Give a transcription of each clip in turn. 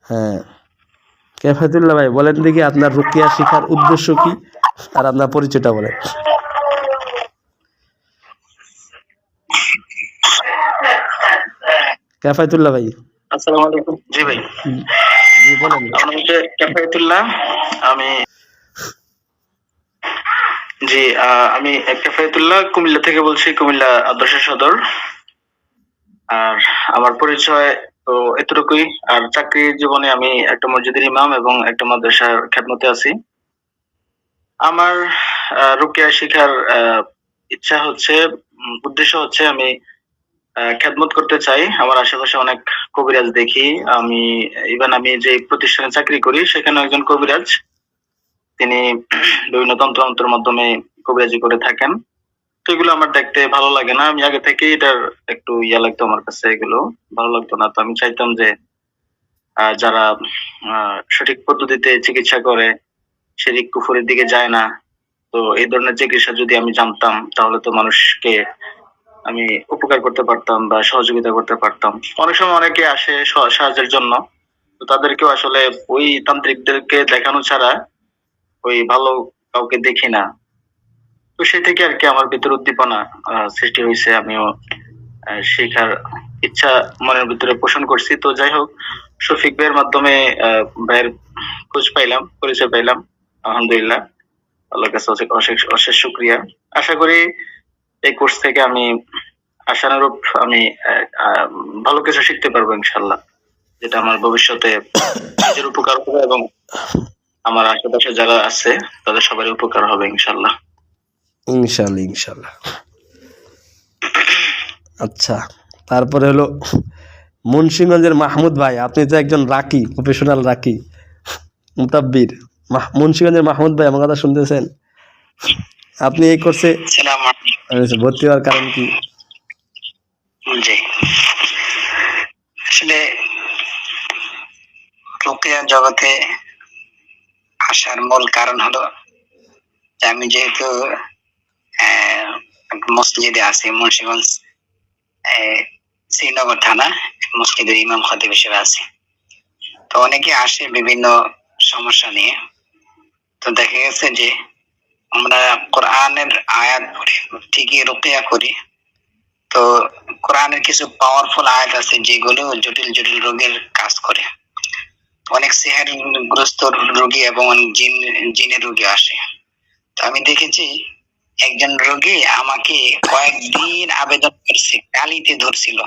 হ্যাঁ, কেফায়েতুল্লাহ ভাই বলেন দেখি আপনার রুকিয়া শিখার উদ্দেশ্য কি আর আপনার পরিচয়টা বলেন। কেফায়েতুল্লাহ ভাই। আসসালামু আলাইকুম। জি ভাই। জি বলেন। আমার নাম হচ্ছে কেফায়েতুল্লাহ। আমি জি আমি কেফায়েতুল্লাহ কুমিল্লা থেকে বলছি, কুমিল্লা আদর্শ সদর। আর আমার পরিচয় তো এতটুকুই। আর চাকরি জীবনে আমি একটা মসজিদের ইমাম এবং একটা মাদ্রাসার খেদমতে আছি। আমার রুকিয়া শিখার ইচ্ছা হচ্ছে, উদ্দেশ্য হচ্ছে আমি খেদমত করতে চাই। আমার আশেপাশে অনেক কবিরাজ দেখি। আমি আমি যে প্রতিষ্ঠানে চাকরি করি সেখানে একজন কবিরাজ, তিনি বিভিন্ন তন্ত্রের মাধ্যমে কবিরাজি করে থাকেন। তো এগুলো আমার দেখতে ভালো লাগে না। আমি আগে থেকে এটার একটু লাগতো, আমার কাছে এগুলো ভালো লাগতো না। তো আমি চাইতাম যে যারা সঠিক পদ্ধতিতে চিকিৎসা করে, শিরক কুফরের দিকে যায় না, তো এই ধরনের চিকিৎসা যদি আমি জানতাম তাহলে তো মানুষকে আমি উপকার করতে পারতাম বা সহযোগিতা করতে পারতাম। অনেক সময় অনেকে আসে সাহায্যের জন্য, তো তাদেরকেও আসলে ওই তান্ত্রিকদেরকে দেখানো ছাড়া ওই ভালো কাউকে দেখি না। তো সে থেকে আর কি আমার ভিতরে উদ্দীপনা সৃষ্টি হয়েছে। আমিও শেখার ইচ্ছা মনের ভিতরে পোষণ করছি। তো যাই হোক, শফিক ভাইয়ের মাধ্যমে ভাইয়ের খোঁজ পাইলাম, পরিচয় পাইলাম। আলহামদুলিল্লাহ, আল্লাহর কাছে অশেষ অশেষ শুকরিয়া। আশা করি এই কোর্স থেকে আমি আশানুরূপ আমি ভালো কিছু শিখতে পারবো ইনশাল্লাহ, যেটা আমার ভবিষ্যতে নিজের উপকার হবে এবং আমার আশেপাশে যারা আছে তাদের সবারই উপকার হবে ইনশাল্লাহ। ইনশাল্লাহ ইনশাল্লাহ। আচ্ছা, তারপরে হলো মুন্সিগঞ্জের মাহমুদ ভাই, আপনি তো একজন রাকি, প্রফেশনাল রাকি মুতাব্বির। মুন্সিগঞ্জের মাহমুদ ভাই, আমার কথা শুনতেছেন? আপনি এই কোর্সে ভর্তি হওয়ার কারণ কি? জি, আসলে রুকিয়া জগতে আসার মূল কারণ হলো যে আমি যেহেতু মসজিদে আছি, মুন্সিগঞ্জ শ্রীনগর থানা, মসজিদের ইমাম খতিব হিসেবে আছি। তো অনেকে আসে বিভিন্ন সমস্যা নিয়ে। তো দেখা গেছে যে আমরা কোরআনের আয়াত পড়ে ঠিকই রুকিয়া করি। তো কোরআনের কিছু পাওয়ারফুল আয়াত আছে যেগুলো জটিল জটিল রোগের কাজ করে। অনেক সিহরগ্রস্ত রোগী এবং জিনের রোগী আসে। তো আমি দেখেছি একজন রোগী আমাকে কয়েকদিন আবেদন করছে, কালিতে ধরছিল,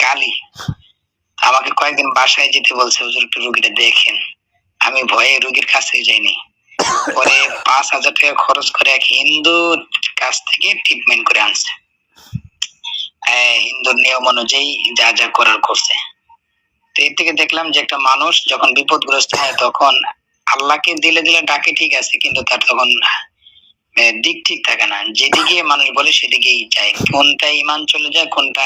কালি। আমাকে কয়েকদিন বাসায় যেতে বলছে, হুজুর একটু রোগীটা দেখেন। আমি ভয়ে রোগীর কাছে যাইনি। পরে 5,000 টাকা খরচ করে এক হিন্দু কাছ থেকে ট্রিটমেন্ট করে আনছে। হিন্দুর নিয়ম অনুযায়ী যা যা করার করছে। তো এর থেকে দেখলাম যে একটা মানুষ যখন বিপদগ্রস্ত হয় তখন আল্লাহকে দিলে দিলে ডাকে, ঠিক আছে, কিন্তু তার তখন দিক ঠিক থাকে না। যেদিকে মানুষ বলে সেদিকেই যায়, কোনটা ইমান চলে যায় কোনটা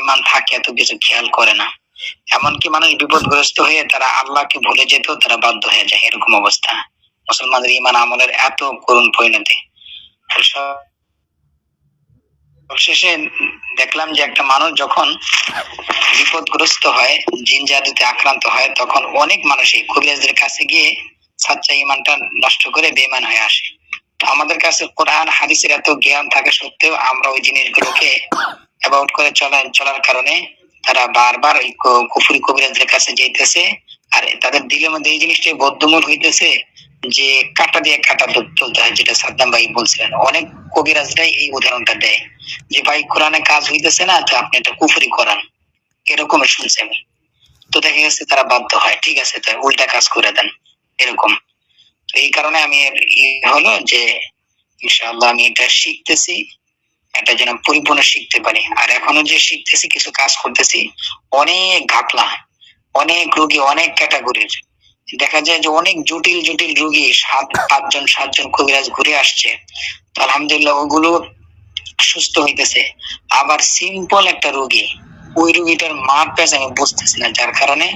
ইমান থাকে এত কিছু খেয়াল করে না। এমনকি মানুষ বিপদগ্রস্ত হয়ে তারা আল্লাহকে ভুলে যেতেও তারা বাধ্য হয়ে যায়, এরকম অবস্থা। মুসলমানদের ইমান আমলের এত করুণ পরিণতি। শেষে দেখলাম যে একটা মানুষ যখন বিপদগ্রস্ত হয়, জিন জাদুতে আক্রান্ত হয়, তখন অনেক মানুষই কবিরাজদের কাছে গিয়ে সাচ্চা ইমানটা নষ্ট করে বেঈমান হয়ে আসে। তো আমাদের কাছে কোরআন হাদিসের এত জ্ঞান থাকা সত্ত্বেও আমরা ওই জিনিসগুলোকে অ্যাভয়েড করে চলার কারণে তারা বারবার ওই কুফরি কবিরাজদের কাছে যাইতেছে। আর তাদের দিলের মধ্যে এই জিনিসটাই বদ্ধমূল হইতেছে যে কাটা দিয়ে কাটা তুলতে হয়, যেটা সাদ্দাম ভাই বলছিলেন। অনেক কবিরাজরাই এই উদাহরণটা দেয় যে ভাই কোরআনে কাজ হইতেছে না, তো আপনি এটা কুফরি করান, এরকম শুনছি আমি। তো দেখা গেছে তারা বাধ্য হয়, ঠিক আছে তাই উল্টা কাজ করে দেন, এরকম। তো এই কারণে আমি হলো যে ইনশাআল্লাহ আমি এটা শিখতেছি, এটা যেন পরিপূর্ণ শিখতে পারি। আর এখনো যে শিখতেছি, কিছু কাজ করতেছি, অনেক ঘাটলা, অনেক রোগী, অনেক ক্যাটাগরির দেখা যায় যে অনেক জটিল জটিল রোগী 7-8 কবিরাজ ঘুরে আসছে। আলহামদুলিল্লাহ ওগুলো সুস্থ হইতেছে। আবার সিম্পল একটা রোগী, ওই রোগীটার মাপ পেয়েছে আমি বুঝতেছি না, যার কারণে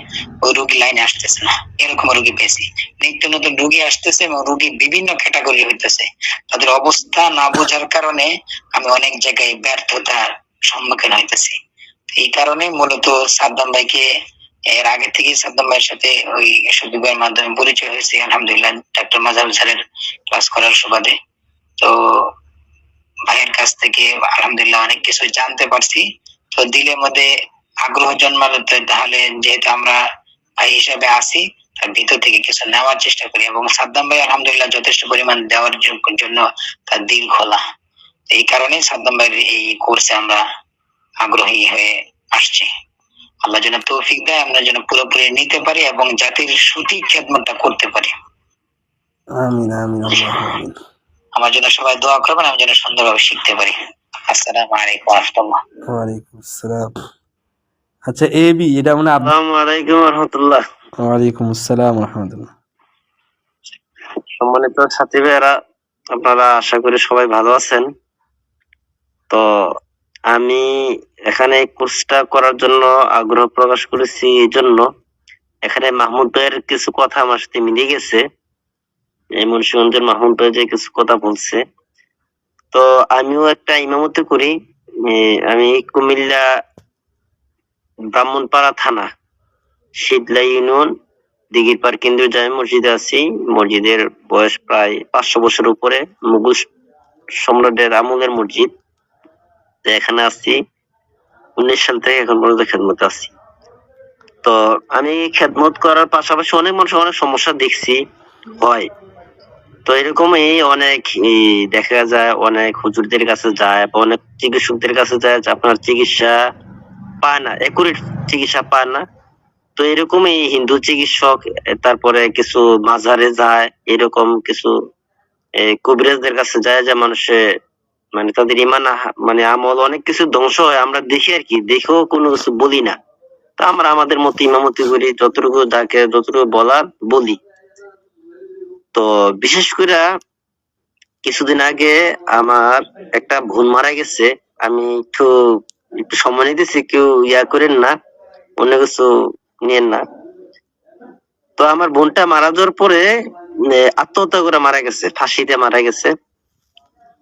ওই রোগী লাইনে আসতেছে না, এরকম রোগী পেয়েছি। নিত্য নতুন রোগী আসতেছে এবং রোগী বিভিন্ন ক্যাটাগরি হইতেছে। তাদের অবস্থা না বোঝার কারণে আমি অনেক জায়গায় ব্যর্থতার সম্মুখীন হইতেছি। এই কারণে মূলত সাদ্দাম ভাইকে এর আগে থেকে সাদ্দাম ভাইয়ের সাথে ওই শফিক ভাইয়ের মাধ্যমে পরিচয় হয়েছে আলহামদুলিল্লাহ, ডাক্তার মাজারুল স্যারের ক্লাস করার সুবাদে। তো ভাইয়ের কাছ থেকে আলহামদুলিল্লাহ অনেক কিছু জানতে পারছি। তো দিলের মধ্যে আগ্রহ জন্মালো, তাহলে যেহেতু আমরা ভাই হিসাবে আছি, তার ভিতর থেকে কিছু নেওয়ার চেষ্টা করি, এবং সাদ্দাম ভাই আলহামদুলিল্লাহ যথেষ্ট পরিমাণ দেওয়ার জন্য তার দিল খোলা। এই কারণে সাদ্দাম ভাইয়ের এই কোর্সে আমরা আগ্রহী হয়ে আসছি। আল্লাহ যেন তৌফিক দেয়, আমরা যেন পুরোপুরি নিতে পারি এবং জাতির সঠিক খেদমতটা করতে পারি। আমিন আমিন, আল্লাহ আমিন। আমার জন্য সবাই দোয়া করবেন, আমি যেন সুন্দরভাবে শিখতে পারি। আসসালামু আলাইকুম ওয়া রাহমাতুল্লাহ। ওয়ালাইকুম আসসালাম। আচ্ছা এ বি, এটা মানে আসসালামু আলাইকুম রহমতুল্লাহ। ওয়ালাইকুম আসসালাম রহমতুল্লাহ। সম্মানিত সাথী ভাইয়েরা, আপনারা আশা করি সবাই ভালো আছেন। তো আমি এখানে এই কোর্সটা করার জন্য আগ্রহ প্রকাশ করেছি, এই জন্য এখানে মাহমুদ ভাইয়ের কিছু কথা আমার সাথে মিলে গেছে। এই মুন্সিগঞ্জের মাহমুদ ভাই যে কিছু কথা বলছে, তো আমিও একটা ইমামতি করি। আমি কুমিল্লা ব্রাহ্মণপাড়া থানা শীতলা ইউনিয়ন দিঘিরপাড় কেন্দ্রীয় জামে মসজিদে আছি। মসজিদের বয়স প্রায় 500 বছর উপরে, মুঘল সম্রাটের আমলের মসজিদ। তো এখানে আছি 19 সাল থেকে এখন পর্যন্ত খেদমতে আছি। তো আমি খেদমত করার পাশাপাশি অনেক মানুষ অনেক সমস্যা দেখছি হয়। তো এরকমই অনেক দেখা যায়, অনেক হুজুরদের কাছে যায় বা অনেক চিকিৎসকদের কাছে যায়, যে আপনার চিকিৎসা পায় না, একুরেট চিকিৎসা পায় না। তো এরকমই হিন্দু চিকিৎসক, তারপরে কিছু মাজারে যায়, এরকম কিছু কবিরাজদের কাছে যায়, যে মানুষে মানে তাদের ইমান মানে আমল অনেক কিছু ধ্বংস হয়। আমরা দেখি আর কি, দেখেও কোনো কিছু বলি না। তা আমরা আমাদের মতো ইমামতি করি, যতটুকু যাকে যতটুকু বলার বলি। তো বিশেষ করে কিছুদিন আগে আমার একটা বোন মারা গেছে। আমি একটু একটু সময় নিতেছি, কেউ ইয়া করেন না, অন্য কিছু নিয়েন না। তো আমার বোনটা মারা যাওয়ার পরে আত্মহত্যা করে মারা গেছে, ফাঁসিতে মারা গেছে।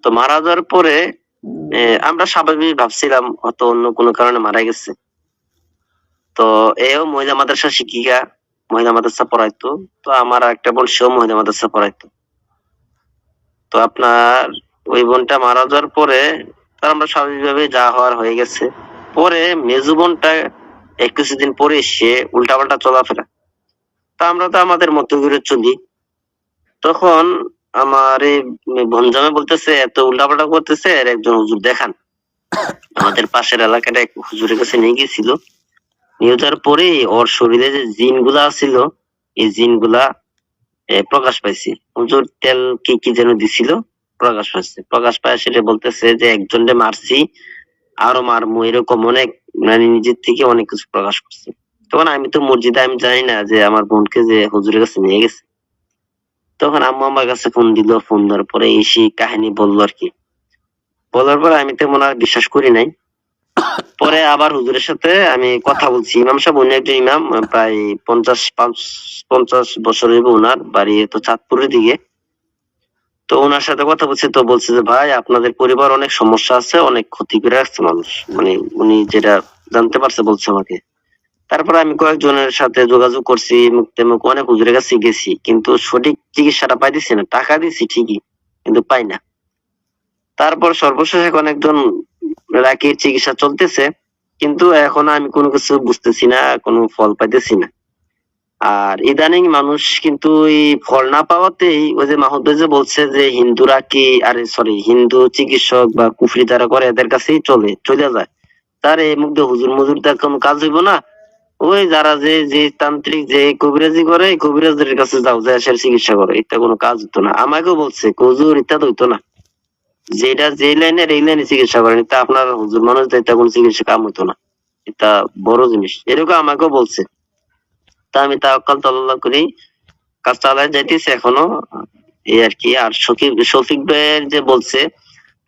তো মারা যাওয়ার পরে আমরা স্বাভাবিক ভাবছিলাম হয়তো অন্য কোনো কারণে মারা গেছে। তো এও মহিলা মাদ্রাসা শিক্ষিকা, মহিলা মাদ্রাসা পড়াইতো। তো আমার একটা বোন, সেও মহিলা মাদ্রাসা পড়াইতো। তো আপনার ওই বোনটা মারা যাওয়ার পরে আমরা স্বাভাবিকভাবে যা হওয়ার হয়ে গেছে। পরে মেজু বোনটা কিছুদিন পরে সে উল্টাপাল্টা চলাফেরা। তা আমরা তো আমাদের মতো করে চলি। তখন আমার এই ভঞ্জামে বলতেছে, এত উল্টাপাল্টা করতেছে, আর একজন হুজুর দেখান। আমাদের পাশের এলাকাটা এক হুজুরের কাছে নিয়ে গেছিল। নিয়ে যাওয়ার পরে ওর শরীরে যে জিন গুলা ছিল, এই জিন গুলা প্রকাশ পাইছে। হুজুর তেল কি কি যেন দিছিল, প্রকাশ পাইছে। প্রকাশ পায় সেটা বলতেছে যে একজনকে মারছি, আরো মারমু, এরকম অনেক মানে নিজের থেকে অনেক কিছু প্রকাশ করছে। তখন আমি তো মসজিদে, আমি জানি না যে আমার বোনকে যে হুজুরের কাছে নিয়ে গেছে। তখন আম্মু আমার কাছে ফোন দিল, ফোন দেওয়ার পরে এসে কাহিনী বললো আর কি। বলার পরে আমি তেমন আর বিশ্বাস করি নাই। পরে আবার হুজুরের সাথে আমি কথা বলছি। ইমাম সাহেব, উনি একজন ইমাম, প্রায় 50 বছর হইব ওনার বাড়ি, তো চাঁদপুরের দিকে। তো ওনার সাথে কথা বলছি, তো বলছে যে ভাই আপনাদের পরিবার অনেক সমস্যা আছে, অনেক ক্ষতি করে রাখছে মানুষ, মানে উনি যেটা জানতে পারছে বলছে আমাকে। তারপরে আমি কয়েকজনের সাথে যোগাযোগ করছি, মুখ অনেক হুজুরের কাছে গেছি, কিন্তু সঠিক চিকিৎসাটা পাইতেছি না। টাকা দিছি ঠিকই, কিন্তু পাই না। তারপর সর্বশেষ এখন একজন রাকির চিকিৎসা চলতেছে, কিন্তু এখন আমি কোনো কিছু বুঝতেছি না, কোনো ফল পাইতেছি না। আর ইদানিং মানুষ কিন্তু এই ফল না পাওয়াতেই, ওই যে মাহুদ ভাই যে বলছে যে হিন্দুরা কি, আরে সরি, হিন্দু চিকিৎসক বা কুফরি যারা করে এদের কাছেই চলে যায়। তার এই মুগ্ধ হুজুর মুজুর তার কোনো কাজ হইব না। ওই যারা যে যে তান্ত্রিক যে কবিরাজি করে, কবিরাজদের কাছে যাও, যে চিকিৎসা করে, এটা কোনো কাজ হতো না। আমাকেও বলছে হুজুর এটা তো হইতো না, যেটা যে লাইনের এই লাইনে চিকিৎসা করেন, এটা আপনার হুজুর মানুষ, এটা কোনো চিকিৎসা কাম হতো না, এটা বড় জিনিস, এরকম আমাকেও বলছে। তা আমি তাওয়াক্কাল তাআলা করি কাজ চালায় যাইতেছি এখনো, এই আর কি। আর শফিক ভাইয়ের যে বলছে,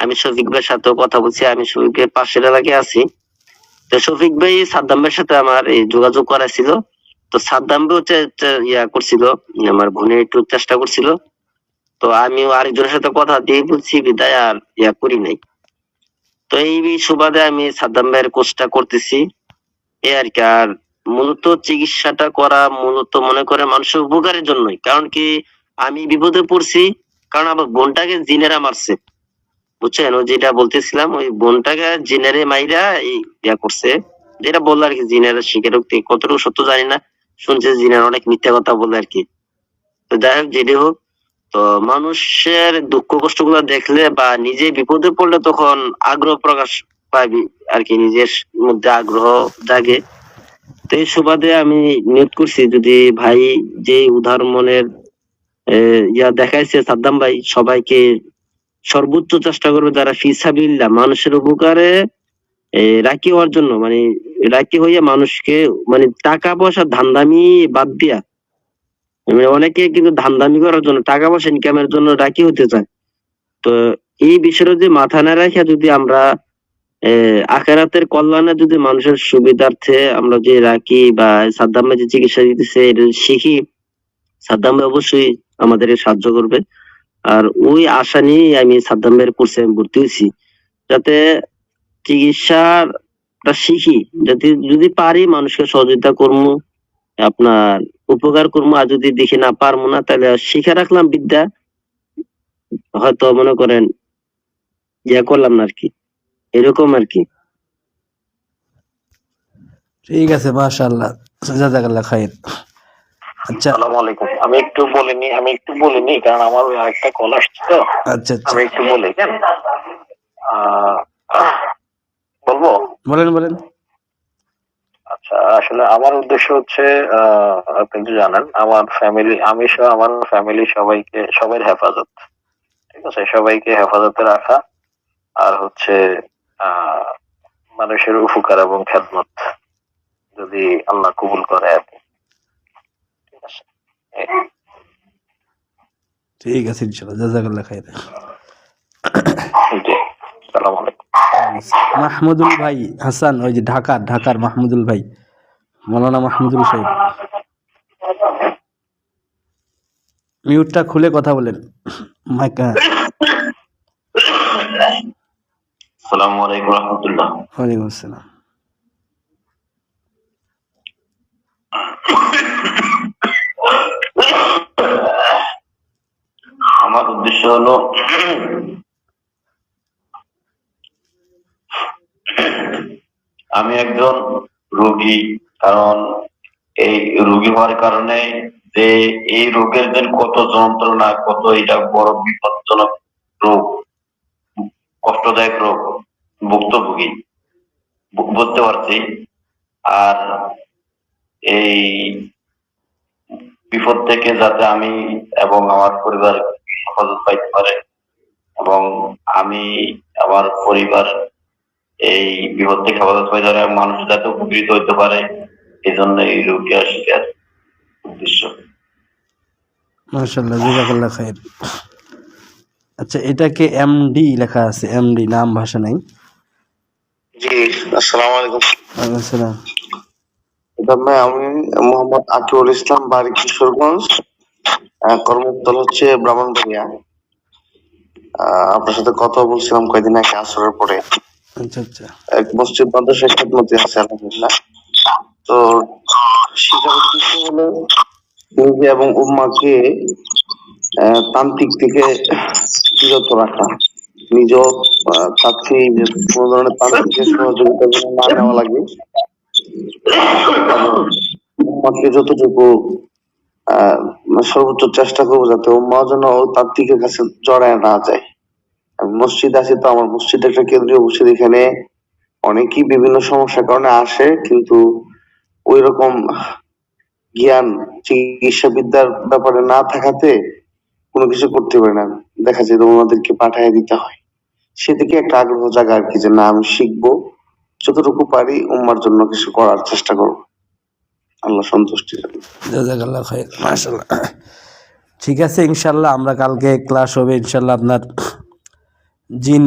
আমি শফিক ভাইয়ের সাথেও কথা বলছি, আমি শফিক ভাইয়ের পাশের এলাকায় আছি। তো শফিক ভাই সাদ্দাম ভাইয়ের সাথে আমার এই যোগাযোগ করাছিল। তো সাদ্দাম ভাই হচ্ছে ইয়া করছিল, আমার বোনের একটু চেষ্টা করছিল। তো আমিও আরেকজনের সাথে কথা দিয়ে বলছি, বিদায় আর ইয়া করি নাই। তো এই সুবাদে আমি সাদ্দাম ভাইয়ের কোর্সটা করতেছি, এই আর কি। আর মূলত চিকিৎসাটা করা মূলত মনে করে মানুষের উপকারের জন্যই। কারণ কি, আমি বিপদে পড়ছি, কারণ আমার বোনটাকে জিনেরা মারছে, বুঝছেন? ওই যেটা বলতেছিলাম, ওই বোনটাকে জিনেরে মাইরা এই ইয়া করছে, যেটা বললো আর কি, জিনেরা স্বীকারোক্তি কতটুকু সত্য জানি না, শুনছে জিনেরা অনেক মিথ্যা কথা বলে আর কি। তো যাই হোক, যেটাই হোক, তো মানুষের দুঃখ কষ্ট গুলো দেখলে বা নিজে বিপদে পড়লে তখন আগ্রহ প্রকাশ পাবি আর কি, নিজের মধ্যে আগ্রহ জাগে। তো এই সুবাদে আমি নিয়োগ করছি, যদি ভাই যে উদার মনের ইয়া দেখাইছে সাদ্দাম ভাই, সবাইকে সর্বোচ্চ চেষ্টা করবে যারা ফিসাবিল্লাহ মানুষের উপকারে রাখি হওয়ার জন্য, মানে রাখি হইয়া মানুষকে, মানে টাকা পয়সা ধান্দামি বাদ দিয়া, মানে অনেকে কিন্তু ধান্দামি করার জন্য, টাকা পয়সা ইনকামের জন্য রাখি হতে চায়। তো এই বিষয়টা যদি মাথা না রাখা, যদি আমরা আখেরাতের কল্যাণে, যদি মানুষের সুবিধার্থে আমরা যে রাখি বা সাদ্দাম ভাই যে চিকিৎসা দিতেছে এটা শিখি, সাদ্দাম ভাই অবশ্যই আমাদের সাহায্য করবে। আর ওই আশা নিয়ে আমি সাদ্দাম ভাইয়ের কোর্সে আমি ভর্তি হয়েছি, যাতে চিকিৎসাটা শিখি, যাতে যদি পারি মানুষকে সহযোগিতা করবো, আপনার উপকার করবো। আর যদি দেখি না পারবো না, তাহলে শিখে রাখলাম বিদ্যা, হয়তো মনে করেন ইয়া করলাম না আর কি, এরকম আর কি। ঠিক আছে, মাশাআল্লাহ, জাযাকাল্লাহ খাইর। আচ্ছা আসসালামু আলাইকুম। আমি একটু বলিনি কারণ আমার ওই আরেকটা কল আসছে, তো আচ্ছা আচ্ছা, আমি একটু বলি। কেন বলবো? বলেন বলেন। আচ্ছা, আসলে আমার উদ্দেশ্য হচ্ছে, আপনি তো জানেন আমার ফ্যামিলি, আমি সহ আমার ফ্যামিলি সবার হেফাজত, ঠিক আছে, সবাইকে হেফাজতে রাখা, আর হচ্ছে মানুষের উপকার এবং খেদমত, যদি আল্লাহ কবুল করে আর কি। ঠিক আছে। ঠিক আছে, ইনশাআল্লাহ, জাযাকাল্লাহ খাইর। জি, আসসালামু আলাইকুম। মাহমুদুল ভাই হাসান, ওই যে ঢাকার মাহমুদুল ভাই, মৌলানা মাহমুদুল সাহেব, মিউটটা খুলে কথা বলেন। মাইক, আসসালামু আলাইকুম রহমতুল্লাহ। ওয়ালাইকুম আসসালাম। আমার উদ্দেশ্য হলো, আমি একজন রোগী, কারণ এই রোগী হওয়ার কারণে যে এই রোগের যে কত যন্ত্রণা, কত এটা বড় বিপজ্জনক রোগ, কষ্টদায়ক রোগ, ভুক্তভোগী বুঝতে পারছি। আর এই বিপদ থেকে যাতে আমি এবং আমার পরিবার হেফাজত পাইতে পারে, এবং আমি আমার পরিবার এই বিপদ থেকে হেফাজত পাইতে পারে, এবং মানুষ যাতে উপকৃত হইতে পারে, এই জন্য এই রোগী শিকার উদ্দেশ্য। মাশাআল্লাহ, জাযাকাল্লাহ খাইর। আচ্ছা, এটাকে এমডি লেখা আছে, এমডি, নাম ভাষা নাই। জি, আসসালামু আলাইকুম। ওয়ালাইকুম আসসালাম। ভাই, আমি মোহাম্মদ আকিউল ইসলাম, বাড়ি কিশোরগঞ্জ, কর্মস্থল হচ্ছে ব্রাহ্মণবাড়িয়া। আপনার সাথে কথা বলছিলাম কয়েকদিন আগে আসরের পরে। আচ্ছা আচ্ছা, এক মসজিদ মাদ্রাসায় খেদমতে আছে আলহামদুলিল্লাহ। তো শিক্ষার উদ্দেশ্য হলো নিজে এবং উম্মাকে তান্ত্রিক থেকে বিরত রাখা, নিজেও চাচ্ছি যে কোনো ধরনের তান্ত্রিকের সহযোগিতা যেন না নেওয়া লাগে, উম্মাকে যতটুকু সর্বোচ্চ চেষ্টা করবো যাতে উম্মা যেন তান্ত্রিকের কাছে জড়ায় না যায়। আমি মসজিদ আছে, তো আমার মসজিদ একটা কেন্দ্রীয় মসজিদ, এখানে অনেকেই বিভিন্ন সমস্যার কারণে আসে, কিন্তু ওই রকম জ্ঞান চিকিৎসা বিদ্যার ব্যাপারে না থাকাতে কোনো কিছু করতে পারে না, দেখা যায় ওনাদেরকে পাঠায় দিতে হয়। সেদিকে একটা আগ্রহ জাগা আর কি, যে না আমি শিখবো, যতটুকু পারি উম্মার জন্য কিছু করার চেষ্টা করবো, আল্লাহ সন্তুষ্টি জন্য। জাযাকাল্লাহ খাইর, মাশাআল্লাহ। ঠিক আছে, ইনশাআল্লাহ আমরা কালকে ক্লাস হবে ইনশাআল্লাহ আপনার জিন